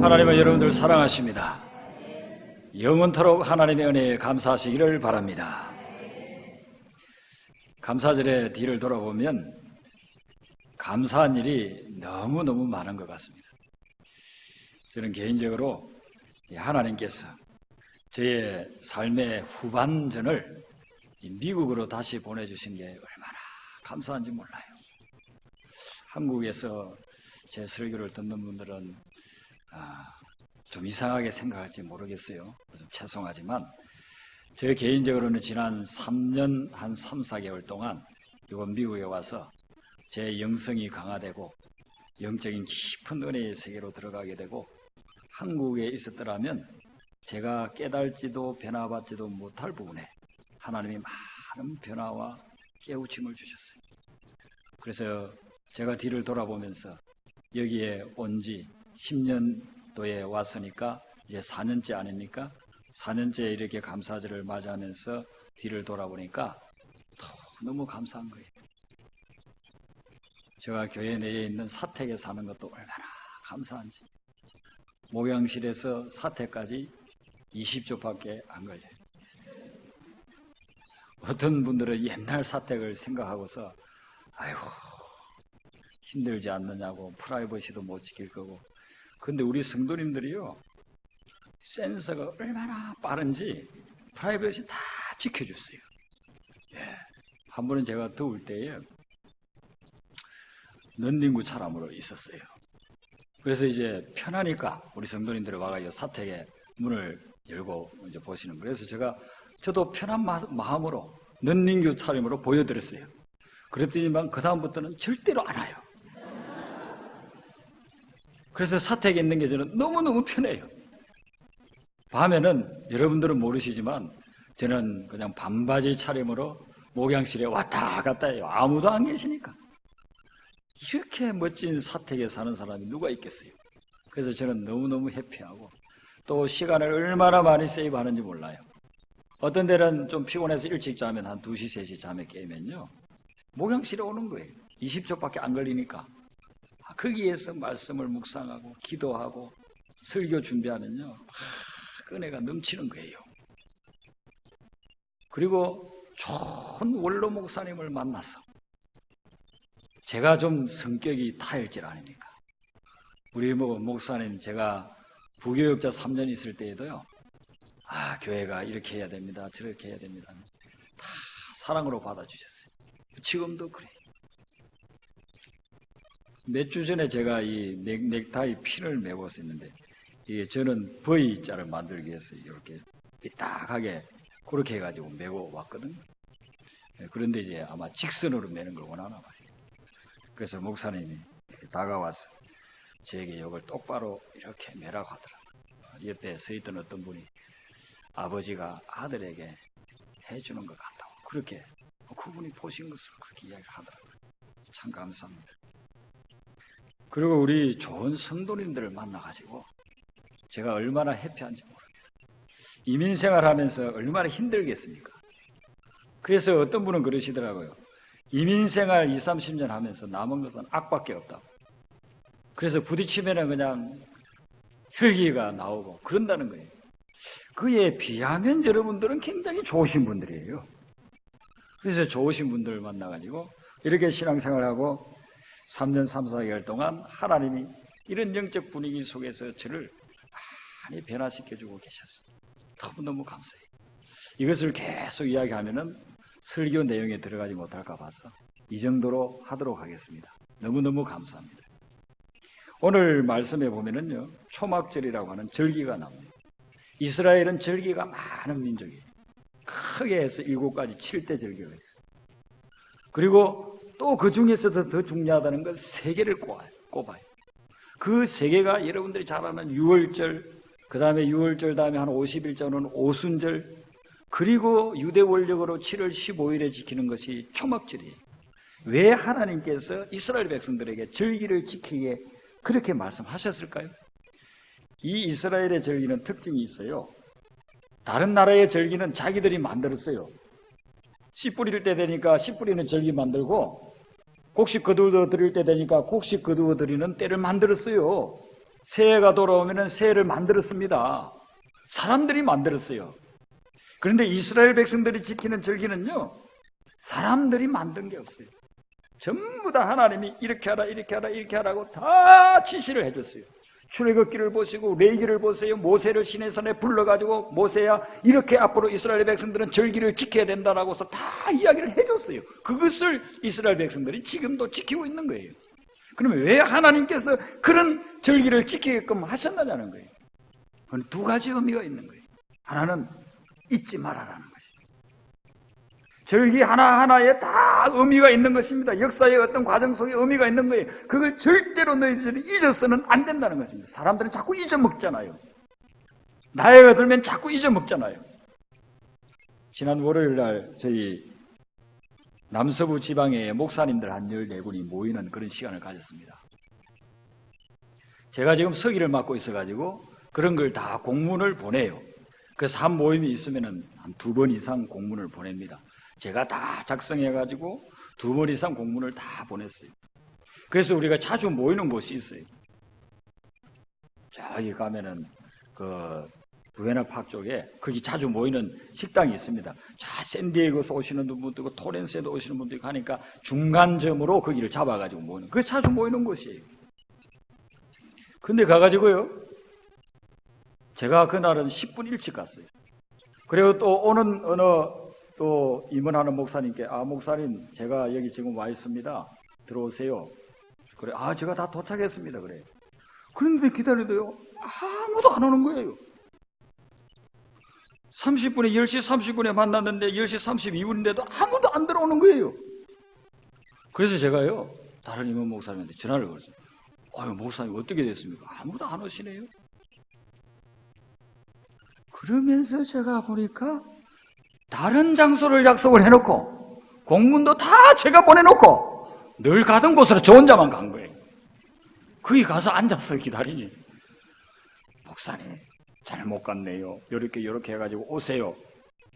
하나님은 여러분들 사랑하십니다. 영원토록 하나님의 은혜에 감사하시기를 바랍니다. 감사절의 뒤를 돌아보면 감사한 일이 너무너무 많은 것 같습니다. 저는 개인적으로 하나님께서 저의 삶의 후반전을 미국으로 다시 보내주신 게 얼마나 감사한지 몰라요. 한국에서 제 설교를 듣는 분들은 좀 이상하게 생각할지 모르겠어요. 좀 죄송하지만 저 개인적으로는 지난 3년 한 3, 4개월 동안 이번 미국에 와서 제 영성이 강화되고 영적인 깊은 은혜의 세계로 들어가게 되고 한국에 있었더라면 제가 깨달지도 변화받지도 못할 부분에 하나님이 많은 변화와 깨우침을 주셨어요. 그래서 제가 뒤를 돌아보면서 여기에 온 지 10년도에 왔으니까 이제 4년째 아닙니까? 4년째 이렇게 감사절을 맞이하면서 뒤를 돌아보니까 너무 감사한 거예요. 제가 교회 내에 있는 사택에 사는 것도 얼마나 감사한지. 목양실에서 사택까지 20조밖에 안 걸려요. 어떤 분들은 옛날 사택을 생각하고서 아이고 힘들지 않느냐고 프라이버시도 못 지킬 거고. 근데 우리 성도님들이요 센서가 얼마나 빠른지 프라이버시 다 지켜줬어요. 한 번은 제가 더울 때에 런닝구 차람으로 있었어요. 그래서 이제 편하니까 우리 성도님들이 와가지고 사택에 문을 열고 이제 보시는 거예요. 그래서 저도 편한 마음으로 런닝구 차림으로 보여드렸어요. 그랬더니만 그 다음부터는 절대로 안 와요. 그래서 사택에 있는 게 저는 너무너무 편해요. 밤에는 여러분들은 모르시지만 저는 그냥 반바지 차림으로 목양실에 왔다 갔다 해요. 아무도 안 계시니까. 이렇게 멋진 사택에 사는 사람이 누가 있겠어요. 그래서 저는 너무너무 해피하고 또 시간을 얼마나 많이 세이브하는지 몰라요. 어떤 데는 좀 피곤해서 일찍 자면 한 2시, 3시 잠에 깨면요 목양실에 오는 거예요. 20초밖에 안 걸리니까. 거기에서 말씀을 묵상하고 기도하고 설교 준비하면요 은혜가 넘치는 거예요. 그리고 좋은 원로 목사님을 만나서 제가 좀 성격이 타일질 아닙니까? 우리 목사님 제가 부교육자 3년 있을 때에도요 교회가 이렇게 해야 됩니다 저렇게 해야 됩니다 다 사랑으로 받아주셨어요. 지금도 그래요. 몇 주 전에 제가 이 넥타이 핀을 메고 있었는데 이게 저는 V자를 만들기 위해서 이렇게 삐딱하게 그렇게 해가지고 메고 왔거든요. 그런데 이제 아마 직선으로 매는 걸 원하나 봐요. 그래서 목사님이 다가와서 저에게 이걸 똑바로 이렇게 매라고 하더라고요. 옆에 서 있던 어떤 분이 아버지가 아들에게 해주는 것 같다고 그렇게 그분이 보신 것을 그렇게 이야기를 하더라고요. 참 감사합니다. 그리고 우리 좋은 성도님들을 만나가지고 제가 얼마나 해피한지 모릅니다. 이민생활하면서 얼마나 힘들겠습니까? 그래서 어떤 분은 그러시더라고요. 이민생활 20, 30년 하면서 남은 것은 악밖에 없다고. 그래서 부딪히면 그냥 혈기가 나오고 그런다는 거예요. 그에 비하면 여러분들은 굉장히 좋으신 분들이에요. 그래서 좋으신 분들을 만나가지고 이렇게 신앙생활하고 3년 3, 4개월 동안 하나님이 이런 영적 분위기 속에서 저를 많이 변화시켜주고 계셨어요. 너무너무 감사해요. 이것을 계속 이야기하면은 설교 내용에 들어가지 못할까 봐서 이 정도로 하도록 하겠습니다. 너무너무 감사합니다. 오늘 말씀에 보면은요, 초막절이라고 하는 절기가 나옵니다. 이스라엘은 절기가 많은 민족이에요. 크게 해서 7가지 7대 절기가 있어요. 그리고 또 그 중에서도 더 중요하다는 건 3개를 꼽아요. 그 3개가 여러분들이 잘 아는 유월절, 그 다음에 유월절 다음에 한 50일째는 오순절, 그리고 유대 원력으로 7월 15일에 지키는 것이 초막절이에요. 왜 하나님께서 이스라엘 백성들에게 절기를 지키게 그렇게 말씀하셨을까요? 이 이스라엘의 절기는 특징이 있어요. 다른 나라의 절기는 자기들이 만들었어요. 씨 뿌릴 때 되니까 씨 뿌리는 절기 만들고 곡식 거두어 드릴 때 되니까 곡식 거두어 드리는 때를 만들었어요. 새해가 돌아오면 새해를 만들었습니다. 사람들이 만들었어요. 그런데 이스라엘 백성들이 지키는 절기는요, 사람들이 만든 게 없어요. 전부 다 하나님이 이렇게 하라, 이렇게 하라, 이렇게 하라고 다 지시를 해줬어요. 출애굽기를 보시고 레위기를 보세요. 모세를 시내산에 불러가지고 모세야 이렇게 앞으로 이스라엘 백성들은 절기를 지켜야 된다라고 해서 다 이야기를 해줬어요. 그것을 이스라엘 백성들이 지금도 지키고 있는 거예요. 그러면 왜 하나님께서 그런 절기를 지키게끔 하셨느냐는 거예요. 그건 두 가지 의미가 있는 거예요. 하나는 잊지 말아라는 것이죠. 절기 하나하나에 다 의미가 있는 것입니다. 역사의 어떤 과정 속에 의미가 있는 거예요. 그걸 절대로 너희들이 잊어서는 안 된다는 것입니다. 사람들은 자꾸 잊어먹잖아요. 나이가 들면 자꾸 잊어먹잖아요. 지난 월요일 날 저희 남서부 지방의 목사님들 한 14분이 모이는 그런 시간을 가졌습니다. 제가 지금 서기를 맡고 있어가지고 그런 걸 다 공문을 보내요. 그래서 한 모임이 있으면 한 2번 이상 공문을 보냅니다. 제가 다 작성해가지고 2번 이상 공문을 다 보냈어요. 그래서 우리가 자주 모이는 곳이 있어요. 저기 가면은 부에나 팍 쪽에 거기 자주 모이는 식당이 있습니다. 자, 샌디에이고에서 오시는 분도 있고 토렌스에도 오시는 분도 있고 하니까 중간점으로 거기를 잡아가지고 모이는, 그게 자주 모이는 곳이에요. 근데 가가지고요, 제가 그날은 10분 일찍 갔어요. 그리고 또 오는 어느 또 임원하는 목사님께, 목사님 제가 여기 지금 와 있습니다. 들어오세요. 그래, 제가 다 도착했습니다. 그래. 그런데 기다리도요, 아무도 안 오는 거예요. 30분에 10시 30분에 만났는데 10시 32분인데도 아무도 안 들어오는 거예요. 그래서 제가요, 다른 임원 목사님한테 전화를 걸었어요. 목사님 어떻게 됐습니까? 아무도 안 오시네요. 그러면서 제가 보니까 다른 장소를 약속을 해놓고 공문도 다 제가 보내놓고 늘 가던 곳으로 저 혼자만 간 거예요. 거기 가서 앉아서 기다리니, 목사님 잘못 갔네요. 이렇게 해가지고 오세요.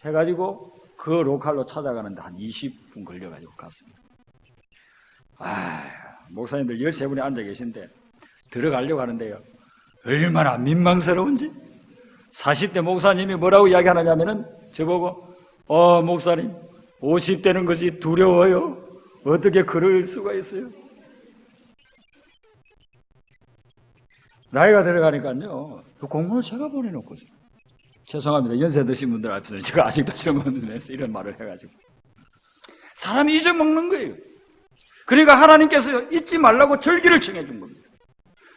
해가지고 그 로컬로 찾아가는데 한 20분 걸려가지고 갔습니다. 목사님들 13분이 앉아 계신데 들어가려고 하는데요, 얼마나 민망스러운지. 40대 목사님이 뭐라고 이야기하느냐면은 저보고, 목사님 50대는 것이 두려워요. 어떻게 그럴 수가 있어요? 나이가 들어가니까요, 그 공문을 제가 보내놓고서, 죄송합니다. 연세 드신 분들 앞에서 제가 아직도 젊은면서 이런 말을 해가지고. 사람이 잊어먹는 거예요. 그러니까 하나님께서 잊지 말라고 절기를 정해준 겁니다.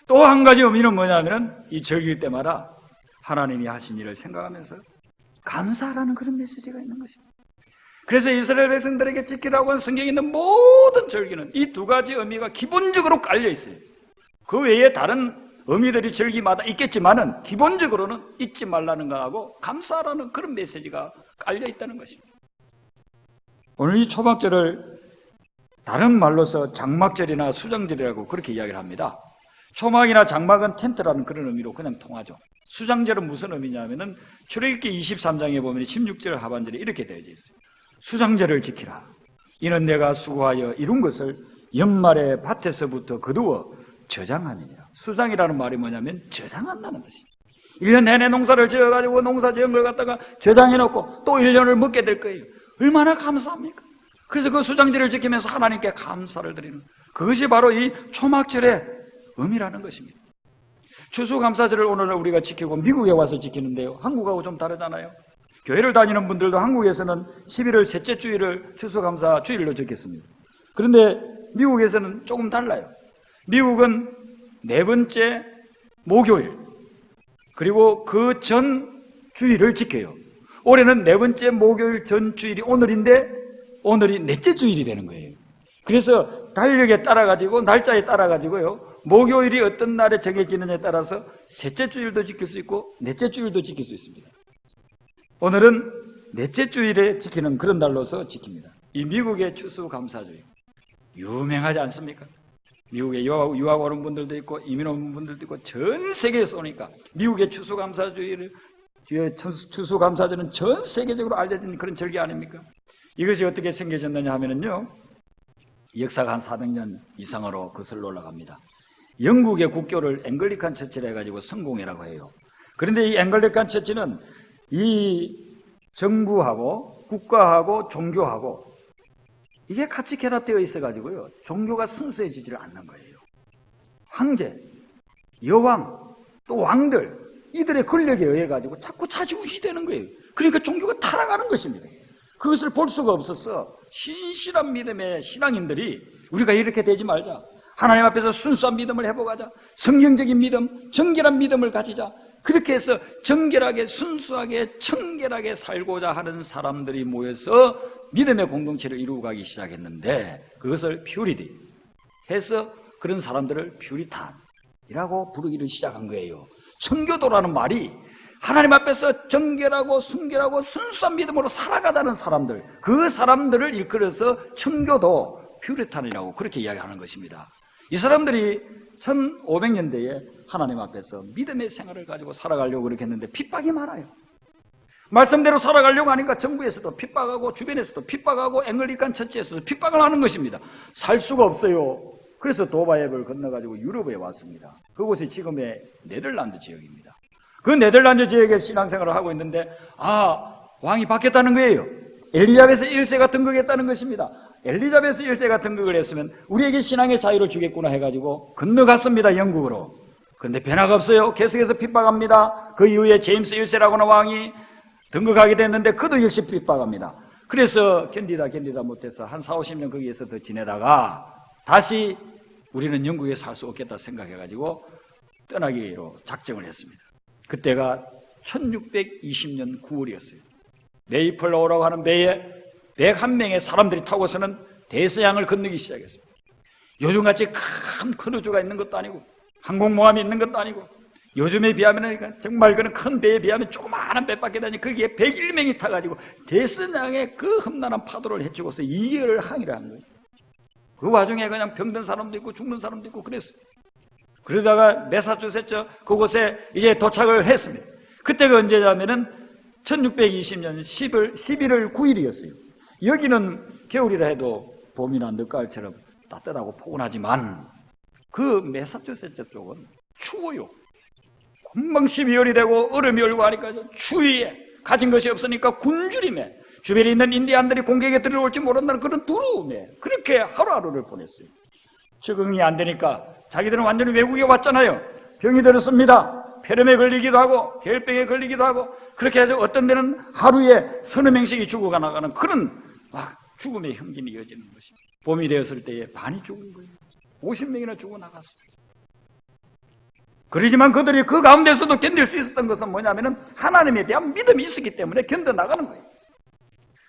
또 한 가지 의미는 뭐냐면, 이 절기 때마다 하나님이 하신 일을 생각하면서 감사하라는 그런 메시지가 있는 것입니다. 그래서 이스라엘 백성들에게 지키라고 한 성경에 있는 모든 절기는 이 두 가지 의미가 기본적으로 깔려 있어요. 그 외에 다른 의미들이 절기마다 있겠지만은 기본적으로는 잊지 말라는 거하고 감사하라는 그런 메시지가 깔려 있다는 것입니다. 오늘 이 초막절을 다른 말로서 장막절이나 수장절이라고 그렇게 이야기를 합니다. 초막이나 장막은 텐트라는 그런 의미로 그냥 통하죠. 수장절은 무슨 의미냐면은 출애굽기 23장에 보면 16절 하반절에 이렇게 되어져 있어요. 수장절을 지키라. 이는 내가 수고하여 이룬 것을 연말에 밭에서부터 거두어 저장함이니라. 수장이라는 말이 뭐냐면 저장한다는 것입니다. 1년 내내 농사를 지어가지고 농사 지은 걸 갖다가 저장해놓고 또 1년을 먹게 될 거예요. 얼마나 감사합니까? 그래서 그 수장절을 지키면서 하나님께 감사를 드리는, 그것이 바로 이 초막절의 의미라는 것입니다. 추수감사절을 오늘 우리가 지키고 미국에 와서 지키는데요, 한국하고 좀 다르잖아요. 교회를 다니는 분들도 한국에서는 11월 셋째 주일을 추수감사 주일로 지켰습니다. 그런데 미국에서는 조금 달라요. 미국은 네 번째 목요일, 그리고 그 전 주일을 지켜요. 올해는 네 번째 목요일 전 주일이 오늘인데 오늘이 넷째 주일이 되는 거예요. 그래서 달력에 따라가지고 날짜에 따라가지고요, 목요일이 어떤 날에 정해지느냐에 따라서 셋째 주일도 지킬 수 있고 넷째 주일도 지킬 수 있습니다. 오늘은 넷째 주일에 지키는 그런 날로서 지킵니다. 이 미국의 추수감사주의 유명하지 않습니까? 미국에 유학 오는 분들도 있고 이민 오는 분들도 있고 전 세계에서 오니까 미국의 추수감사주의를, 추수감사절은 전 세계적으로 알려진 그런 절기 아닙니까? 이것이 어떻게 생겨졌느냐 하면은요, 역사가 한 400년 이상으로 거슬러 올라갑니다. 영국의 국교를 앵글리칸 처치를 해가지고 성공회라고 해요. 그런데 이 앵글리칸 처치는 이 정부하고 국가하고 종교하고 이게 같이 결합되어 있어가지고요, 종교가 순수해지지를 않는 거예요. 황제, 여왕, 또 왕들, 이들의 권력에 의해 가지고 자꾸 좌지우지 되는 거예요. 그러니까 종교가 타락하는 것입니다. 그것을 볼 수가 없어서 신실한 믿음의 신앙인들이 우리가 이렇게 되지 말자, 하나님 앞에서 순수한 믿음을 회복하자, 성경적인 믿음, 정결한 믿음을 가지자, 그렇게 해서 정결하게 순수하게 청결하게 살고자 하는 사람들이 모여서 믿음의 공동체를 이루어 가기 시작했는데, 그것을 퓨리티 해서 그런 사람들을 퓨리탄이라고 부르기를 시작한 거예요. 청교도라는 말이 하나님 앞에서 정결하고 순결하고 순수한 믿음으로 살아가다는 사람들, 그 사람들을 일컬어서 청교도, 퓨리탄이라고 그렇게 이야기하는 것입니다. 이 사람들이 1500년대에 하나님 앞에서 믿음의 생활을 가지고 살아가려고 그렇게 했는데 핍박이 많아요. 말씀대로 살아가려고 하니까 정부에서도 핍박하고 주변에서도 핍박하고 앵글리칸 처치에서도 핍박을 하는 것입니다. 살 수가 없어요. 그래서 도바앱을 건너가지고 유럽에 왔습니다. 그곳이 지금의 네덜란드 지역입니다. 그 네덜란드 지역에 신앙생활을 하고 있는데, 왕이 바뀌었다는 거예요. 엘리자베스 1세가 등극했다는 것입니다. 엘리자베스 1세가 등극을 했으면 우리에게 신앙의 자유를 주겠구나 해가지고 건너갔습니다, 영국으로. 그런데 변화가 없어요. 계속해서 핍박합니다. 그 이후에 제임스 1세라고는 왕이 등극하게 됐는데 그도 역시 핍박합니다. 그래서 견디다 못해서 한 40-50년 거기에서 더 지내다가 다시 우리는 영국에 살 수 없겠다 생각해가지고 떠나기로 작정을 했습니다. 그때가 1620년 9월이었어요. 메이플라워라고 하는 배에 101명의 사람들이 타고서는 대서양을 건너기 시작했습니다. 요즘같이 큰 크루즈가 있는 것도 아니고 항공모함이 있는 것도 아니고, 요즘에 비하면 정말 그런 큰 배에 비하면 조그마한 배밖에 되니 거기에 101명이 타가지고 대서양의 그 험난한 파도를 헤치고서 2개월을 항해를 한 거예요. 그 와중에 그냥 병든 사람도 있고 죽는 사람도 있고 그랬어요. 그러다가 매사추세츠 그곳에 이제 도착을 했습니다. 그때가 언제냐면은 1620년 11월 9일이었어요. 여기는 겨울이라 해도 봄이나 늦가을처럼 따뜻하고 포근하지만 그 매사추세츠 쪽은 추워요. 금방 12월이 되고 얼음이 얼고 하니까 추위에 가진 것이 없으니까 굶주림에, 주변에 있는 인디안들이 공격에 들어올지 모른다는 그런 두려움에 그렇게 하루하루를 보냈어요. 적응이 안 되니까 자기들은 완전히 외국에 왔잖아요. 병이 들었습니다. 폐렴에 걸리기도 하고 결병에 걸리기도 하고, 그렇게 해서 어떤 데는 하루에 30명씩이 죽어가 나가는 그런 막 죽음의 형편이 이어지는 것입니다. 봄이 되었을 때에 반이 죽은 거예요. 50명이나 죽어나갔습니다. 그러지만 그들이 그 가운데서도 견딜 수 있었던 것은 뭐냐면은 하나님에 대한 믿음이 있었기 때문에 견뎌나가는 거예요.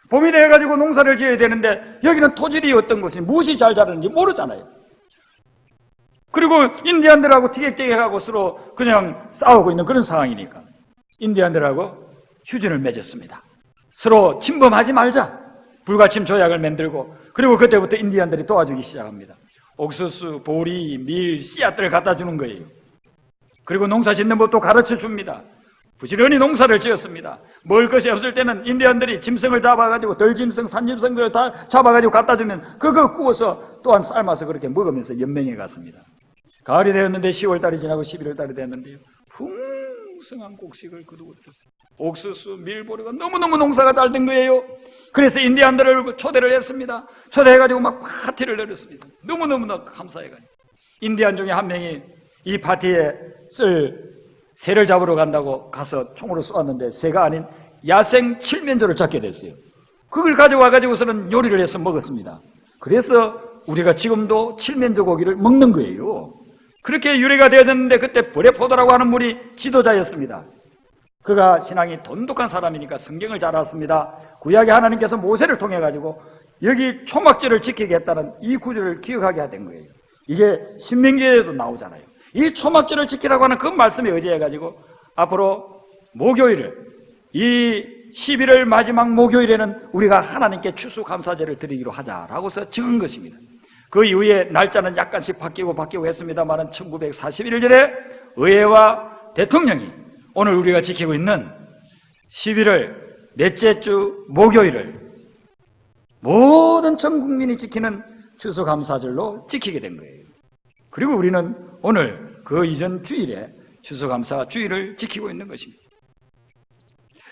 봄이 되어가지고 농사를 지어야 되는데 여기는 토질이 어떤 것이 무엇이 잘 자라는지 모르잖아요. 그리고 인디안들하고 티격태격하고 서로 그냥 싸우고 있는 그런 상황이니까 인디안들하고 휴전을 맺었습니다. 서로 침범하지 말자, 불가침 조약을 만들고, 그리고 그때부터 인디안들이 도와주기 시작합니다. 옥수수, 보리, 밀, 씨앗들을 갖다 주는 거예요. 그리고 농사 짓는 법도 가르쳐 줍니다. 부지런히 농사를 지었습니다. 먹을 것이 없을 때는 인디안들이 짐승을 잡아가지고 들짐승, 산짐승들을 다 잡아가지고 갖다 주면 그거 구워서 또한 삶아서 그렇게 먹으면서 연맹해 갔습니다. 가을이 되었는데 10월달이 지나고 11월달이 되었는데요, 풍성한 곡식을 거두고 들었어요. 옥수수, 밀보리가 너무너무 농사가 잘 된 거예요. 그래서 인디안들을 초대를 했습니다. 초대해가지고 막 파티를 열었습니다. 너무너무나 감사해가지고 인디안 중에 한 명이 이 파티에 쓸 새를 잡으러 간다고 가서 총으로 쏘았는데 새가 아닌 야생 칠면조를 잡게 됐어요. 그걸 가져와가지고서는 요리를 해서 먹었습니다. 그래서 우리가 지금도 칠면조 고기를 먹는 거예요. 그렇게 유래가 되었는데 그때 브레포도라고 하는 분이 지도자였습니다. 그가 신앙이 돈독한 사람이니까 성경을 잘 알았습니다. 구약의 하나님께서 모세를 통해 가지고 여기 초막절을 지키게 했다는 이 구절을 기억하게 된 거예요. 이게 신명기에도 나오잖아요. 이 초막절을 지키라고 하는 그 말씀에 의지해 가지고 앞으로 목요일을, 이 11월 마지막 목요일에는 우리가 하나님께 추수감사제를 드리기로 하자라고서 정한 것입니다. 그 이후에 날짜는 약간씩 바뀌고 했습니다만 1941년에 의회와 대통령이 오늘 우리가 지키고 있는 11월 넷째 주 목요일을 모든 전 국민이 지키는 추수감사절로 지키게 된 거예요. 그리고 우리는 오늘 그 이전 주일에 추수감사 주일을 지키고 있는 것입니다.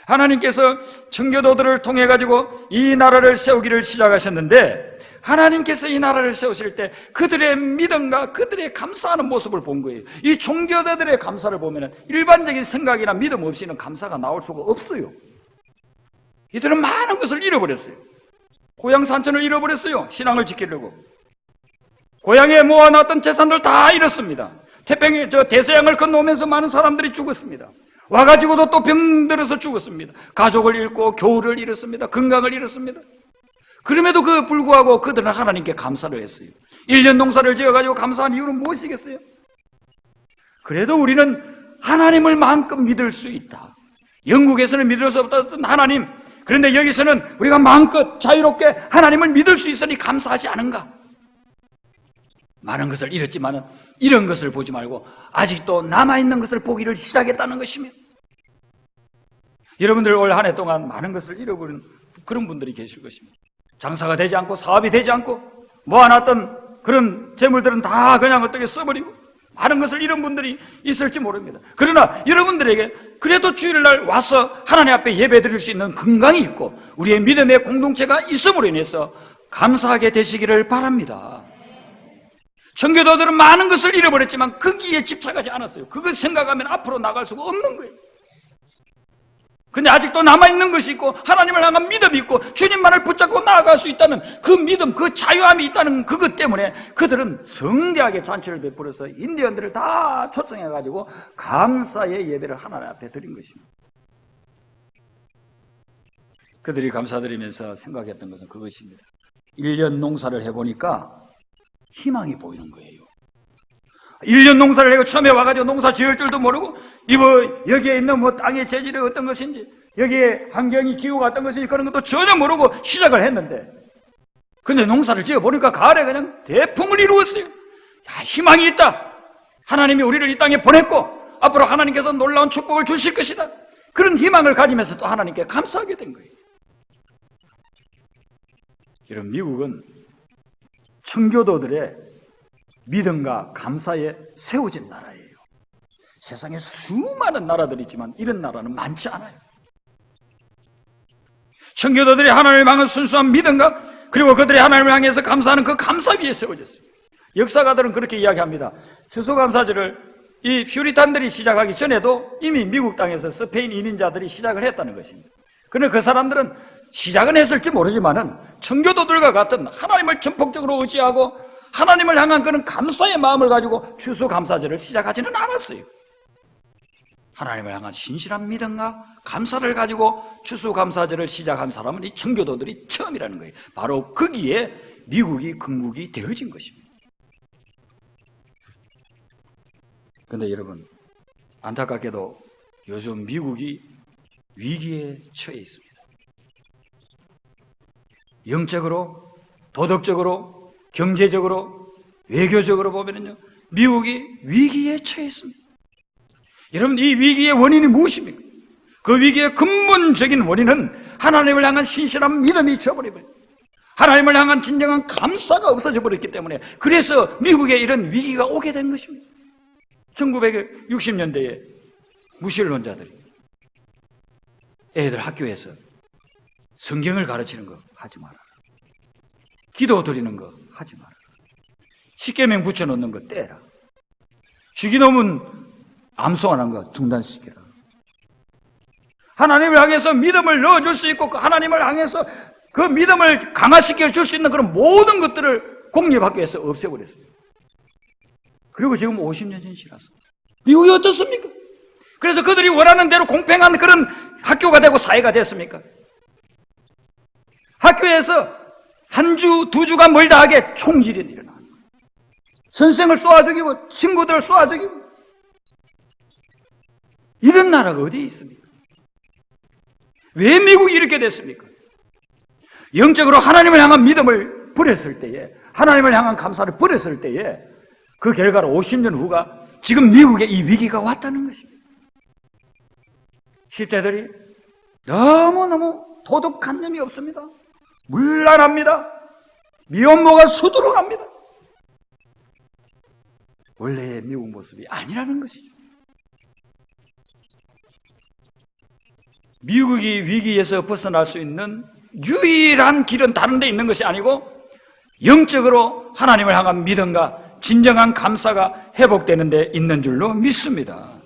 하나님께서 청교도들을 통해 가지고 이 나라를 세우기를 시작하셨는데, 하나님께서 이 나라를 세우실 때 그들의 믿음과 그들의 감사하는 모습을 본 거예요. 이 종교자들의 감사를 보면 일반적인 생각이나 믿음 없이는 감사가 나올 수가 없어요. 이들은 많은 것을 잃어버렸어요. 고향 산천을 잃어버렸어요. 신앙을 지키려고. 고향에 모아놨던 재산들 다 잃었습니다. 대서양을 건너오면서 많은 사람들이 죽었습니다. 와가지고도 또 병들어서 죽었습니다. 가족을 잃고 교우를 잃었습니다. 건강을 잃었습니다. 그럼에도 그 불구하고 그들은 하나님께 감사를 했어요. 1년 농사를 지어가지고 감사한 이유는 무엇이겠어요? 그래도 우리는 하나님을 마음껏 믿을 수 있다. 영국에서는 믿을 수 없었던 하나님, 그런데 여기서는 우리가 마음껏 자유롭게 하나님을 믿을 수 있으니 감사하지 않은가? 많은 것을 잃었지만 이런 것을 보지 말고 아직도 남아있는 것을 보기를 시작했다는 것입니다. 여러분들 올 한 해 동안 많은 것을 잃어버린 그런 분들이 계실 것입니다. 장사가 되지 않고 사업이 되지 않고 모아놨던 그런 재물들은 다 그냥 어떻게 써버리고 많은 것을 잃은 분들이 있을지 모릅니다. 그러나 여러분들에게 그래도 주일날 와서 하나님 앞에 예배드릴 수 있는 건강이 있고 우리의 믿음의 공동체가 있음으로 인해서 감사하게 되시기를 바랍니다. 청교도들은 많은 것을 잃어버렸지만 거기에 집착하지 않았어요. 그것 생각하면 앞으로 나갈 수가 없는 거예요. 근데 아직도 남아있는 것이 있고 하나님을 향한 믿음이 있고 주님만을 붙잡고 나아갈 수 있다는 그 믿음, 그 자유함이 있다는 그것 때문에 그들은 성대하게 잔치를 베풀어서 인디언들을 다 초청해가지고 감사의 예배를 하나님 앞에 드린 것입니다. 그들이 감사드리면서 생각했던 것은 그것입니다. 1년 농사를 해보니까 희망이 보이는 거예요. 1년 농사를 해고 처음에 와가지고 농사 지을 줄도 모르고 여기에 있는 땅의 재질이 어떤 것인지 여기에 환경이 기후가 어떤 것인지 그런 것도 전혀 모르고 시작을 했는데 근데 농사를 지어보니까 가을에 그냥 대풍을 이루었어요. 희망이 있다. 하나님이 우리를 이 땅에 보냈고 앞으로 하나님께서 놀라운 축복을 주실 것이다. 그런 희망을 가지면서 또 하나님께 감사하게 된 거예요. 여러분, 미국은 청교도들의 믿음과 감사에 세워진 나라예요. 세상에 수많은 나라들이 있지만 이런 나라는 많지 않아요. 청교도들이 하나님을 향한 순수한 믿음과 그리고 그들이 하나님을 향해서 감사하는 그 감사 위에 세워졌어요. 역사가들은 그렇게 이야기합니다. 추수감사절을 이 퓨리탄들이 시작하기 전에도 이미 미국 땅에서 스페인 이민자들이 시작을 했다는 것입니다. 그런데 그 사람들은 시작은 했을지 모르지만은 청교도들과 같은 하나님을 전폭적으로 의지하고 하나님을 향한 그런 감사의 마음을 가지고 추수감사절을 시작하지는 않았어요. 하나님을 향한 신실한 믿음과 감사를 가지고 추수감사절을 시작한 사람은 이 청교도들이 처음이라는 거예요. 바로 거기에 미국이 건국이 되어진 것입니다. 그런데 여러분, 안타깝게도 요즘 미국이 위기에 처해 있습니다. 영적으로, 도덕적으로, 경제적으로, 외교적으로 보면요, 미국이 위기에 처해 있습니다. 여러분, 이 위기의 원인이 무엇입니까? 그 위기의 근본적인 원인은 하나님을 향한 신실한 믿음이 저버려버려요. 하나님을 향한 진정한 감사가 없어져 버렸기 때문에 그래서 미국에 이런 위기가 오게 된 것입니다. 1960년대에 무신론자들이 애들 학교에서 성경을 가르치는 거 하지 마라. 기도 드리는 거 하지 마라. 십계명 붙여놓는 거 떼라. 주기도문 암송하는 거 중단시켜라. 하나님을 향해서 믿음을 넣어줄 수 있고 하나님을 향해서 그 믿음을 강화시켜 줄 수 있는 그런 모든 것들을 공립학교에서 없애버렸어요. 그리고 지금 50년 전 지났어. 미국이 어떻습니까? 그래서 그들이 원하는 대로 공평한 그런 학교가 되고 사회가 됐습니까? 학교에서 한 주, 두 주가 멀다 하게 총질이 일어나는 거예요. 선생을 쏘아 죽이고 친구들을 쏘아 죽이고 이런 나라가 어디에 있습니까? 왜 미국이 이렇게 됐습니까? 영적으로 하나님을 향한 믿음을 버렸을 때에 하나님을 향한 감사를 버렸을 때에 그 결과로 50년 후가 지금 미국에 이 위기가 왔다는 것입니다. 10대들이 너무너무 도덕관념이 없습니다. 문란합니다. 미혼모가 수두룩합니다. 원래의 미국 모습이 아니라는 것이죠. 미국이 위기에서 벗어날 수 있는 유일한 길은 다른 데 있는 것이 아니고 영적으로 하나님을 향한 믿음과 진정한 감사가 회복되는 데 있는 줄로 믿습니다.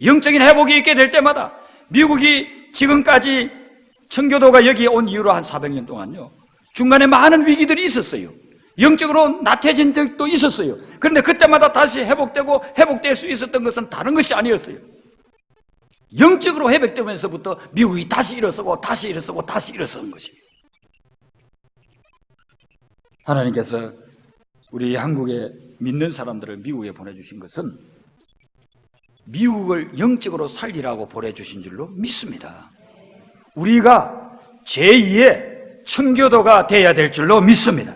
영적인 회복이 있게 될 때마다 미국이 지금까지 청교도가 여기 온 이후로 한 400년 동안요, 중간에 많은 위기들이 있었어요. 영적으로 나태해진 적도 있었어요. 그런데 그때마다 다시 회복되고 회복될 수 있었던 것은 다른 것이 아니었어요. 영적으로 회복되면서부터 미국이 다시 일어서고 다시 일어서고 다시 일어서는 것입니다. 하나님께서 우리 한국에 믿는 사람들을 미국에 보내주신 것은 미국을 영적으로 살리라고 보내주신 줄로 믿습니다. 우리가 제2의 청교도가 되어야 될 줄로 믿습니다.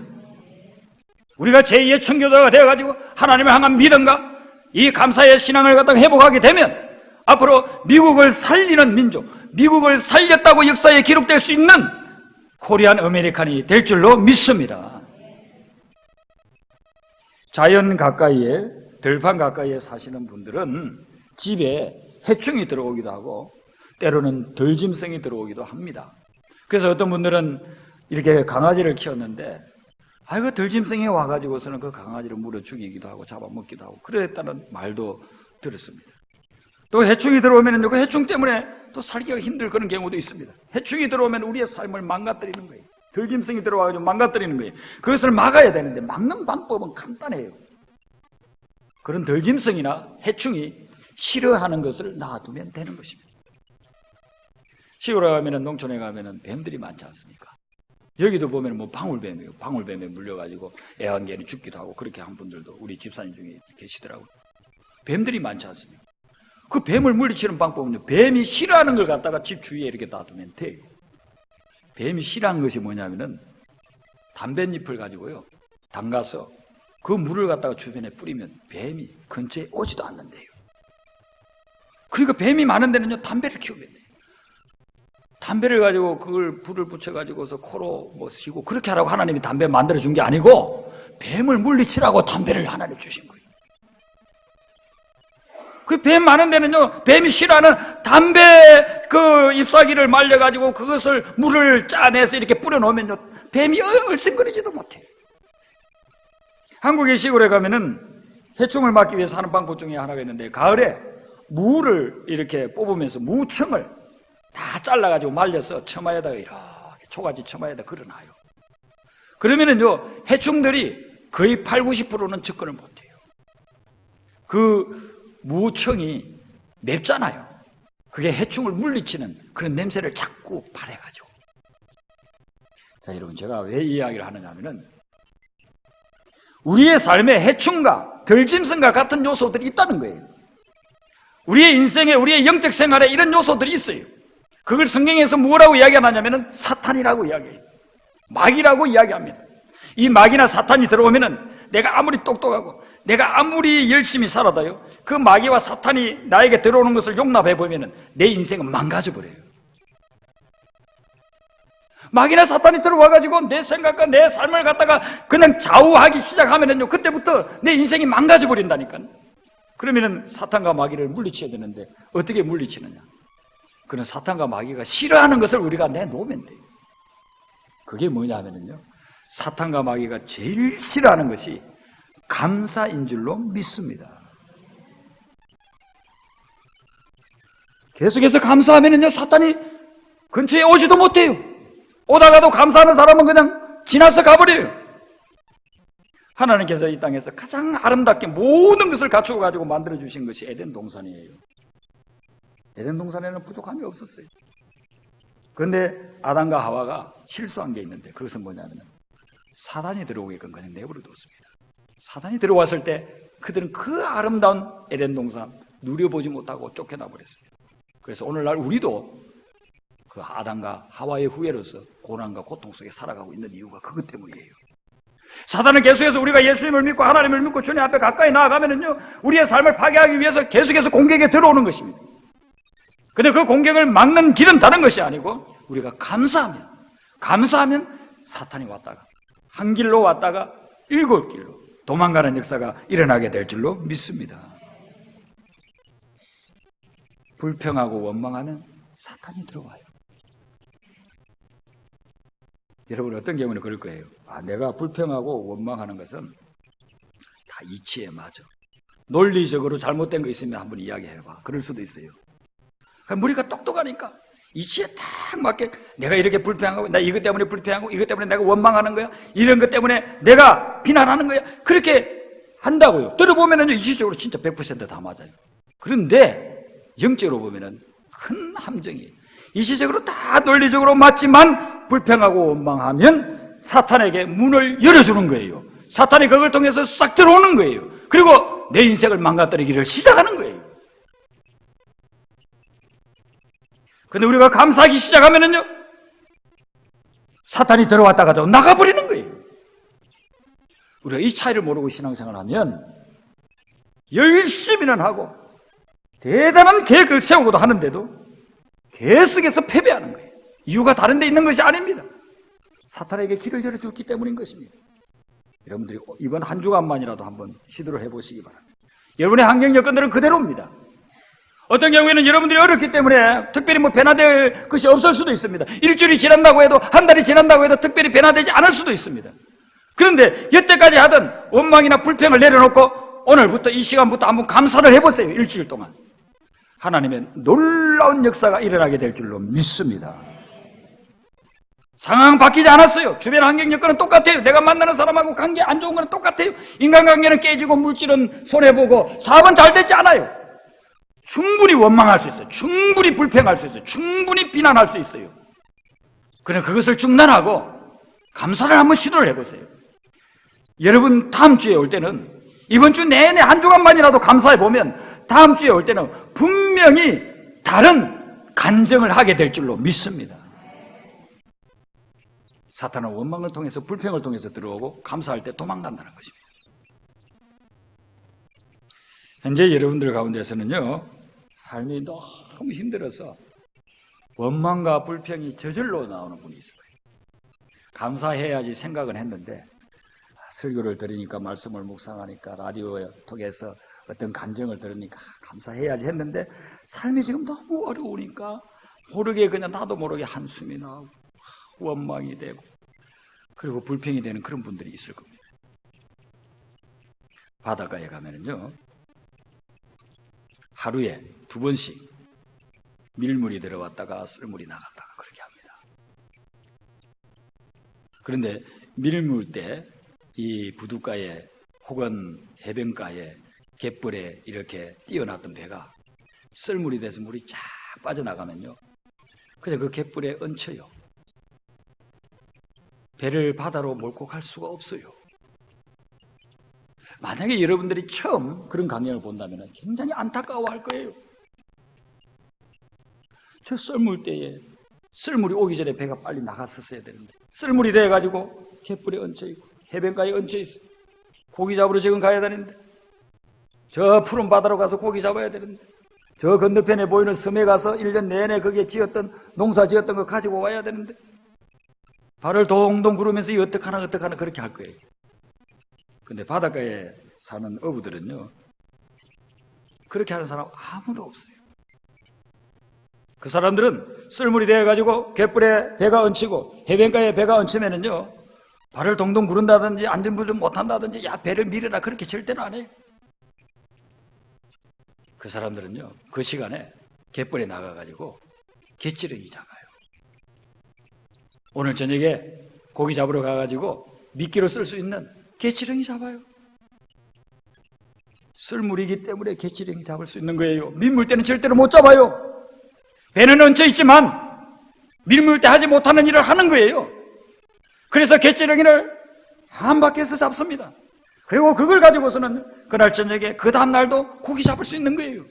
우리가 제2의 청교도가 되어가지고 하나님을 향한 믿음과 이 감사의 신앙을 갖다가 회복하게 되면 앞으로 미국을 살리는 민족, 미국을 살렸다고 역사에 기록될 수 있는 코리안 아메리칸이 될 줄로 믿습니다. 자연 가까이에, 들판 가까이에 사시는 분들은 집에 해충이 들어오기도 하고 때로는 들짐승이 들어오기도 합니다. 그래서 어떤 분들은 이렇게 강아지를 키웠는데 아이고 들짐승이 와가지고서는 그 강아지를 물어 죽이기도 하고 잡아먹기도 하고 그랬다는 말도 들었습니다. 또 해충이 들어오면 그 해충 때문에 또 살기가 힘들 그런 경우도 있습니다. 해충이 들어오면 우리의 삶을 망가뜨리는 거예요. 들짐승이 들어와가지고 망가뜨리는 거예요. 그것을 막아야 되는데 막는 방법은 간단해요. 그런 들짐승이나 해충이 싫어하는 것을 놔두면 되는 것입니다. 시골에 가면은, 농촌에 가면은 뱀들이 많지 않습니까? 여기도 보면 뭐 방울뱀이에요. 방울뱀에 물려가지고 애완견이 죽기도 하고 그렇게 한 분들도 우리 집사님 중에 계시더라고요. 뱀들이 많지 않습니까? 그 뱀을 물리치는 방법은요, 뱀이 싫어하는 걸 갖다가 집 주위에 이렇게 놔두면 돼요. 뱀이 싫어하는 것이 뭐냐면은 담뱃잎을 가지고요, 담가서 그 물을 갖다가 주변에 뿌리면 뱀이 근처에 오지도 않는데요. 그러니까 뱀이 많은 데는요, 담배를 키우면 돼요. 담배를 가지고 그걸 불을 붙여가지고서 코로 뭐 쉬고 그렇게 하라고 하나님이 담배 만들어준 게 아니고 뱀을 물리치라고 담배를 하나님 주신 거예요. 그 뱀 많은 데는요, 뱀이 싫어하는 담배 그 잎사귀를 말려가지고 그것을 물을 짜내서 이렇게 뿌려놓으면요, 뱀이 얼씬거리지도 못해요. 한국의 시골에 가면은 해충을 막기 위해서 하는 방법 중에 하나가 있는데, 가을에 무를 이렇게 뽑으면서 무청을 다 잘라가지고 말려서 처마에다가 이렇게 초가지 처마에다 걸어놔요. 그러면은요, 해충들이 거의 80~90%는 접근을 못해요. 그 무청이 맵잖아요. 그게 해충을 물리치는 그런 냄새를 자꾸 발해가지고. 자, 여러분, 제가 왜 이 이야기를 하느냐면은 우리의 삶에 해충과 들짐승과 같은 요소들이 있다는 거예요. 우리의 인생에, 우리의 영적 생활에 이런 요소들이 있어요. 그걸 성경에서 뭐라고 이야기하냐면은 사탄이라고 이야기해요. 마귀라고 이야기합니다. 이 마귀나 사탄이 들어오면은 내가 아무리 똑똑하고 내가 아무리 열심히 살아도요, 그 마귀와 사탄이 나에게 들어오는 것을 용납해보면은 내 인생은 망가져버려요. 마귀나 사탄이 들어와가지고 내 생각과 내 삶을 갖다가 그냥 좌우하기 시작하면은요, 그때부터 내 인생이 망가져버린다니까요. 그러면은 사탄과 마귀를 물리쳐야 되는데 어떻게 물리치느냐? 그는 사탄과 마귀가 싫어하는 것을 우리가 내놓으면 돼요. 그게 뭐냐면요, 사탄과 마귀가 제일 싫어하는 것이 감사인 줄로 믿습니다. 계속해서 감사하면요, 사탄이 근처에 오지도 못해요. 오다가도 감사하는 사람은 그냥 지나서 가버려요. 하나님께서 이 땅에서 가장 아름답게 모든 것을 갖추어 가지고 만들어주신 것이 에덴 동산이에요. 에덴 동산에는 부족함이 없었어요. 그런데 아담과 하와가 실수한 게 있는데, 그것은 뭐냐면 사단이 들어오게끔 그냥 내버려뒀습니다. 사단이 들어왔을 때 그들은 그 아름다운 에덴 동산 누려보지 못하고 쫓겨나 버렸습니다. 그래서 오늘날 우리도 그 아담과 하와의 후예로서 고난과 고통 속에 살아가고 있는 이유가 그것 때문이에요. 사단은 계속해서 우리가 예수님을 믿고 하나님을 믿고 주님 앞에 가까이 나아가면은요, 우리의 삶을 파괴하기 위해서 계속해서 공격에 들어오는 것입니다. 근데 그 공격을 막는 길은 다른 것이 아니고 우리가 감사하면 사탄이 왔다가 한 길로 왔다가 7길로 도망가는 역사가 일어나게 될 줄로 믿습니다. 불평하고 원망하면 사탄이 들어와요. 여러분 어떤 경우는 그럴 거예요. 내가 불평하고 원망하는 것은 다 이치에 맞아. 논리적으로 잘못된 거 있으면 한번 이야기해봐. 그럴 수도 있어요. 우리가 똑똑하니까 이치에 딱 맞게 내가 이렇게 불평하고 나 이것 때문에 불평하고 이것 때문에 내가 원망하는 거야. 이런 것 때문에 내가 비난하는 거야. 그렇게 한다고요. 들어보면은 이치적으로 진짜 100%다 맞아요. 그런데 영적으로 보면은 큰 함정이에요. 이치적으로 다 논리적으로 맞지만 불평하고 원망하면 사탄에게 문을 열어주는 거예요. 사탄이 그걸 통해서 싹 들어오는 거예요. 그리고 내 인생을 망가뜨리기를 시작하는 거예요. 근데 우리가 감사하기 시작하면은요, 사탄이 들어왔다가도 나가버리는 거예요. 우리가 이 차이를 모르고 신앙생활을 하면 열심히는 하고 대단한 계획을 세우고도 하는데도 계속해서 패배하는 거예요. 이유가 다른 데 있는 것이 아닙니다. 사탄에게 길을 열어주었기 때문인 것입니다. 여러분들이 이번 한 주간만이라도 한번 시도를 해보시기 바랍니다. 여러분의 환경 여건들은 그대로입니다. 어떤 경우에는 여러분들이 어렵기 때문에 특별히 변화될 것이 없을 수도 있습니다. 일주일이 지난다고 해도 한 달이 지난다고 해도 특별히 변화되지 않을 수도 있습니다. 그런데 여태까지 하던 원망이나 불평을 내려놓고 오늘부터 이 시간부터 한번 감사를 해보세요. 일주일 동안. 하나님의 놀라운 역사가 일어나게 될 줄로 믿습니다. 상황 바뀌지 않았어요. 주변 환경 여건은 똑같아요. 내가 만나는 사람하고 관계 안 좋은 거는 똑같아요. 인간관계는 깨지고 물질은 손해보고 사업은 잘 되지 않아요. 충분히 원망할 수 있어요. 충분히 불평할 수 있어요. 충분히 비난할 수 있어요. 그럼 그것을 중단하고 감사를 한번 시도를 해보세요. 여러분 다음 주에 올 때는 이번 주 내내 한 주간만이라도 감사해보면 다음 주에 올 때는 분명히 다른 간증을 하게 될 줄로 믿습니다. 사탄은 원망을 통해서 불평을 통해서 들어오고 감사할 때 도망간다는 것입니다. 현재 여러분들 가운데서는요, 삶이 너무 힘들어서 원망과 불평이 저절로 나오는 분이 있을 거예요. 감사해야지 생각은 했는데 설교를 들으니까 말씀을 묵상하니까 라디오에 통해서 어떤 간증을 들으니까 감사해야지 했는데 삶이 지금 너무 어려우니까 모르게 그냥 나도 모르게 한숨이 나오고 원망이 되고 그리고 불평이 되는 그런 분들이 있을 겁니다. 바닷가에 가면은요, 하루에 2번씩 밀물이 들어왔다가 썰물이 나갔다가 그렇게 합니다. 그런데 밀물 때 이 부둣가에 혹은 해변가에 갯벌에 이렇게 띄어놨던 배가 썰물이 돼서 물이 쫙 빠져나가면요, 그냥 그 갯벌에 얹혀요. 배를 바다로 몰고 갈 수가 없어요. 만약에 여러분들이 처음 그런 강연을 본다면 굉장히 안타까워할 거예요. 저 썰물 때에 썰물이 오기 전에 배가 빨리 나갔었어야 되는데 썰물이 돼가지고 갯벌에 얹혀있고 해변가에 얹혀있어요. 고기 잡으러 지금 가야 되는데 저 푸른 바다로 가서 고기 잡아야 되는데 저 건너편에 보이는 섬에 가서 1년 내내 거기에 농사 지었던 거 가지고 와야 되는데 발을 동동 구르면서 이 어떡하나 그렇게 할 거예요. 근데 바닷가에 사는 어부들은요, 그렇게 하는 사람 아무도 없어요. 그 사람들은 썰물이 되어가지고 갯벌에 배가 얹히고 해변가에 배가 얹히면은요, 발을 동동 구른다든지 안전부를 못한다든지 야 배를 밀어라 그렇게 절대로 안 해요. 그 사람들은요, 그 시간에 갯벌에 나가가지고 갯지렁이 잡아요. 오늘 저녁에 고기 잡으러 가가지고 미끼로 쓸 수 있는 갯지렁이 잡아요. 썰물이기 때문에 갯지렁이 잡을 수 있는 거예요. 민물 때는 절대로 못 잡아요. 배는 얹혀있지만 밀물 때 하지 못하는 일을 하는 거예요. 그래서 갯지렁이를 한 바퀴에서 잡습니다. 그리고 그걸 가지고서는 그날 저녁에 그 다음 날도 고기 잡을 수 있는 거예요.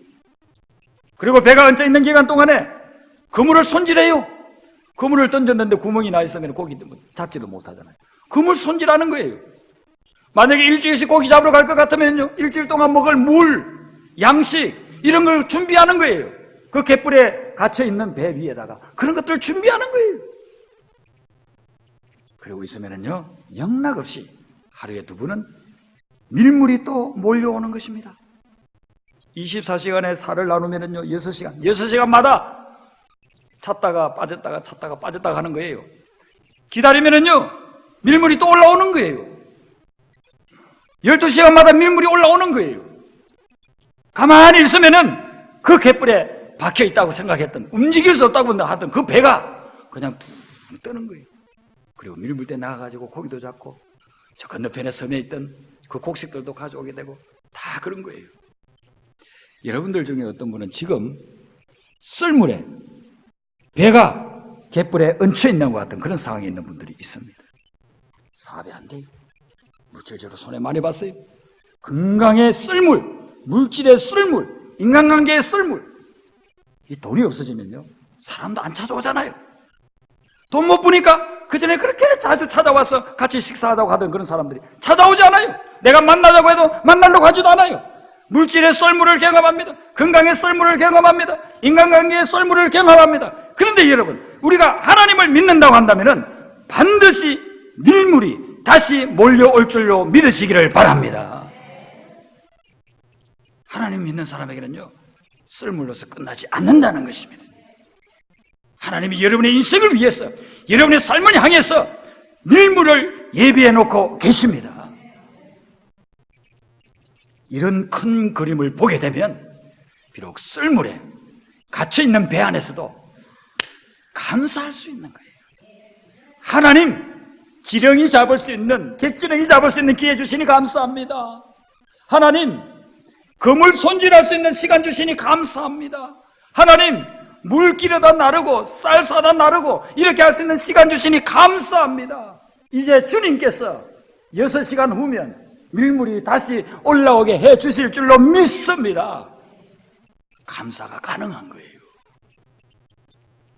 그리고 배가 얹혀있는 기간 동안에 그물을 손질해요. 그물을 던졌는데 구멍이 나 있으면 고기 잡지도 못하잖아요. 그물 손질하는 거예요. 만약에 일주일씩 고기 잡으러 갈 것 같으면요, 일주일 동안 먹을 물, 양식 이런 걸 준비하는 거예요. 그 갯불에 갇혀있는 배 위에다가 그런 것들을 준비하는 거예요. 그러고 있으면은요, 영락없이 하루에 2번은 밀물이 또 몰려오는 것입니다. 24시간에 살을 나누면은요, 6시간마다 찾다가 빠졌다가 하는 거예요. 기다리면은요, 밀물이 또 올라오는 거예요. 12시간마다 밀물이 올라오는 거예요. 가만히 있으면은 그 갯불에 박혀 있다고 생각했던, 움직일 수 없다고 하던 그 배가 그냥 툭 뜨는 거예요. 그리고 밀물대 나가가지고 고기도 잡고, 저 건너편에 섬에 있던 그 곡식들도 가져오게 되고, 다 그런 거예요. 여러분들 중에 어떤 분은 지금 썰물에 배가 갯불에 얹혀 있는 것 같은 그런 상황에 있는 분들이 있습니다. 사업이 안 돼요. 물질적으로 손해 많이 봤어요. 건강의 썰물, 물질의 썰물, 인간관계의 썰물. 이 돈이 없어지면요, 사람도 안 찾아오잖아요. 돈 못 버니까 그 전에 그렇게 자주 찾아와서 같이 식사하자고 하던 그런 사람들이 찾아오지 않아요. 내가 만나자고 해도 만나려고 하지도 않아요. 물질의 썰물을 경험합니다. 건강의 썰물을 경험합니다. 인간관계의 썰물을 경험합니다. 그런데 여러분, 우리가 하나님을 믿는다고 한다면은 반드시 밀물이 다시 몰려올 줄로 믿으시기를 바랍니다. 하나님 믿는 사람에게는요, 썰물로서 끝나지 않는다는 것입니다. 하나님이 여러분의 인생을 위해서, 여러분의 삶을 향해서 밀물을 예비해 놓고 계십니다. 이런 큰 그림을 보게 되면 비록 썰물에 갇혀있는 배 안에서도 감사할 수 있는 거예요. 하나님, 지렁이 잡을 수 있는, 객지렁이 잡을 수 있는 기회 주시니 감사합니다. 하나님, 그물 손질할 수 있는 시간 주시니 감사합니다. 하나님, 물기르다 나르고 쌀 사다 나르고 이렇게 할 수 있는 시간 주시니 감사합니다. 이제 주님께서 6시간 후면 밀물이 다시 올라오게 해 주실 줄로 믿습니다. 감사가 가능한 거예요.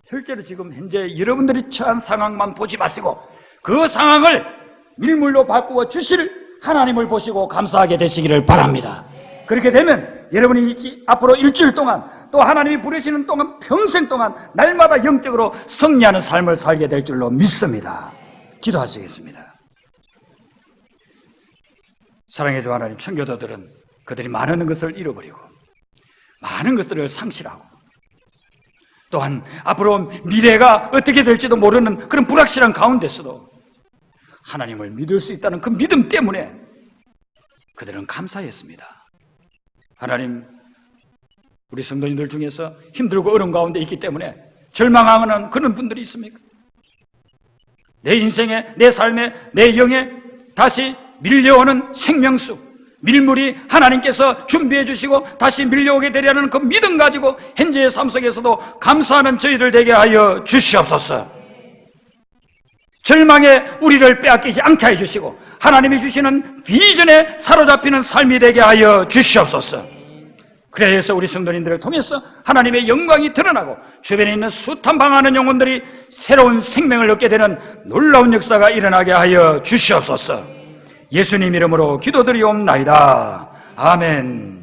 실제로 지금 현재 여러분들이 처한 상황만 보지 마시고 그 상황을 밀물로 바꾸어 주실 하나님을 보시고 감사하게 되시기를 바랍니다. 그렇게 되면 여러분이 앞으로 일주일 동안 또 하나님이 부르시는 동안 평생 동안 날마다 영적으로 승리하는 삶을 살게 될 줄로 믿습니다. 기도하시겠습니다. 사랑해 주 하나님, 청교도들은 그들이 많은 것을 잃어버리고 많은 것들을 상실하고 또한 앞으로 미래가 어떻게 될지도 모르는 그런 불확실한 가운데서도 하나님을 믿을 수 있다는 그 믿음 때문에 그들은 감사했습니다. 하나님, 우리 성도님들 중에서 힘들고 어려운 가운데 있기 때문에 절망하는 그런 분들이 있습니까? 내 인생에, 내 삶에, 내 영에 다시 밀려오는 생명수, 밀물이 하나님께서 준비해 주시고 다시 밀려오게 되려는 그 믿음 가지고 현재의 삶 속에서도 감사하는 저희들 되게 하여 주시옵소서. 절망에 우리를 빼앗기지 않게 해 주시고 하나님이 주시는 비전에 사로잡히는 삶이 되게 하여 주시옵소서. 그래서 우리 성도님들을 통해서 하나님의 영광이 드러나고 주변에 있는 숱한 방황하는 영혼들이 새로운 생명을 얻게 되는 놀라운 역사가 일어나게 하여 주시옵소서. 예수님 이름으로 기도드리옵나이다. 아멘.